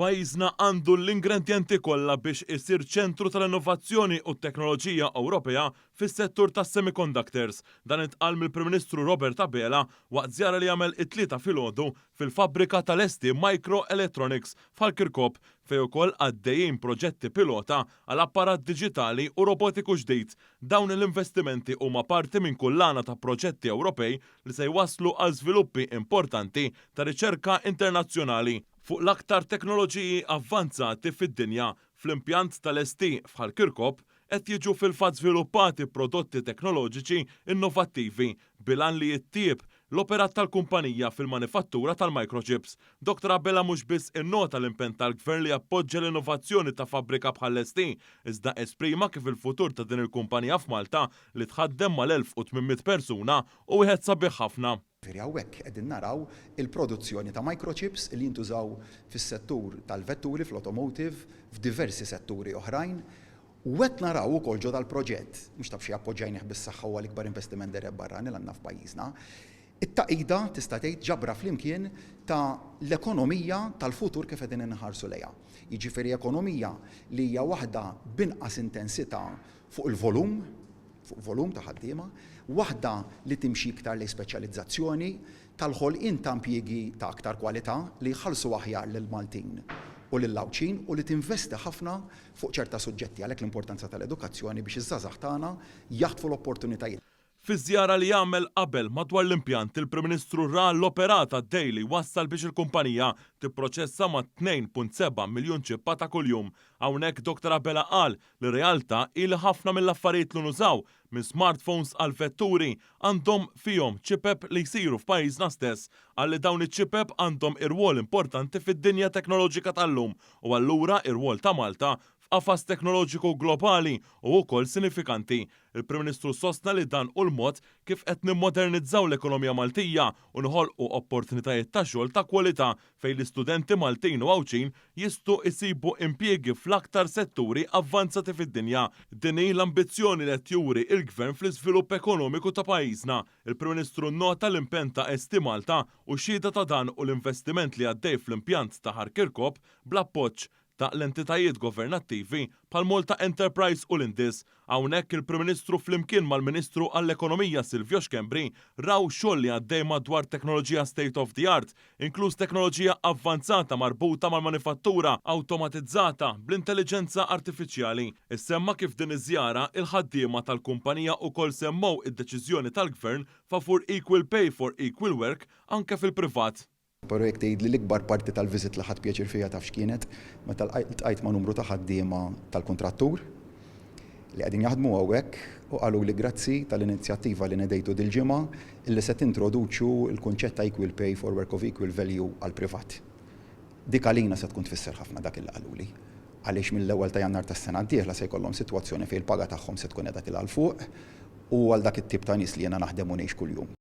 Pajjiżna għandu l-ingredjenti kollha biex isir ċentru tal-innovazzjoni u t-teknoloġija Ewropea fis-settur tas-semiconductors. Dan intqal mill-Prim Ministru Robert Abela waqt żjara li jagħmel it-tlieta filgħodu fil-fabbrika tal-Esti Microelectronics f'Halkirkop fejn ukoll għaddejjin proġetti pilota għal apparat diġitali u robotiku ġdid. Dawn l-investimenti huma parti minn kullana ta' proġetti Ewropej li se jwasslu għal żviluppi importanti ta' riċerka internazzjonali fuq l-aktar teknoloġiji avvanzati fid-dinja. Fl-impjant tal-Esti f'Halkirkop qed jiġu fil-fatt żviluppati prodotti teknoloġiċi innovattivi bilan li jittieb l-operat tal-kumpanija fil-manifattura tal-microchips. Dr. Abela mhux biss innota l-impenn tal-Gvern li jappoġġja l-innovazzjoni ta' fabbrika bħall-Esti, iżda esprima kif il-futur ta' din il-kumpanija f'Malta li tħaddem mal-1800 persuna u wieħed sabiħ ħafna. Hawnhekk qegħdin naraw il-produzzjoni ta' microchips li jintużaw fis-settur tal-vetturi, fl-automotive, f'diversi setturi oħrajn. U qed naraw ukoll ġodda l-proġett, mhux taf xi appoġġjajnih bis-saħħa huwa l-ikbar investiment dereb barrani l għandna f'pajjiżna. It-taqida tista' tgħid ġabra flimkien ta' l-ekonomija tal-futur kif qegħdin inħarsu lejha. Jiġifieri ekonomija li hija waħda b'inqas intensità fuq volum ta' ħaddiema, waħda li timxi iktar lejn speċjalizzazzjoni tal-ħolqien ta' impjiegi ta' aktar kwalità li jħallsu aħjar lil Maltin u lil Lawċin u li tinvesti ħafna fuq ċerta suġġetti għalhekk l-importanza tal-edukazzjoni biex iż-żgħażagħ tagħna jaħtfu l-opportunitajiet. Fiż-żjara li jagħmel qabel madwar l-impjant, il-Prim Ministru ra l-operata Daily wassal biex il-kumpanija tipproċessa ma' 2.7 miljun ċippa ta' kuljum. Hawnhekk Dr. Abela qal li realtà il ħafna mill-affarijiet li nużaw minn smartphones għal vetturi għandhom fihom ċipep li jsiru f'pajjiżna stess, għalli dawn iċ-ċipep għandhom irwol importanti fid-dinja teknoloġika tal-lum u allura irwol ta' Malta f'qafas teknoloġiku globali u wkoll sinifikanti. Il-Prim Ministru sostna li dan u l-mod kif qed nimmodernizzaw l-ekonomija Maltija u nħolqu opportunitajiet ta' xogħol ta' kwalità fejn l-istudenti Maltin u Għawċin jistgħu jsibu impjiegi fl-aktar setturi avvanzati fid-dinja. Din hi l-ambizzjoni li qed juri il-Gvern fl-iżvilupp ekonomiku ta' pajjiżna. Il-Prim Ministru nnota l-impenn ta' Esti Malta u xhieda ta' dan u l-investiment li għaddej fl-impjant ta' Halkirkop bl-appoġġ ta' l-entitajiet governattivi bħal Malta Enterprise u l-Indis. Hawnhekk il-Prim Ministru flimkien mal-Ministru għall-Ekonomija Silvio Xkembri raw xogħol li għaddej madwar teknoloġija state of the art, inkluż teknoloġija avvanzata marbuta mal-manifattura awtomatizzata bl-intelligenza artifiċjali. Issemma kif din iż-żjara il-ħaddiema tal-kumpanija wkoll semmew id-deċiżjoni tal-Gvern favur equal pay for equal work anke fil-privat. Projekt jgħid li l-ikbar parti tal-viżit li ħadd pjaċir fiha taf x'kienet meta ltqajt ma' numru ta' ħaddiema tal-kuntrattur li qegħdin jaħdmu hawnhekk u qalu li grazzi tal-inizjattiva li nedejtu dil-ġimgħa illi se tintroduċu l-kunċett ta' equal pay for work of equal value għall-privat. Dik għalina se tkun tfisser ħafna dak il qaluli. Għaliex mill-ewwel ta' Jannar tas-sena d-dieħla se jkollhom sitwazzjoni fejn il-paga tagħhom se tkun qiegħda tilgħal fuq u għal dak it-tip ta' nies li jiena naħdem u ngħix kuljum.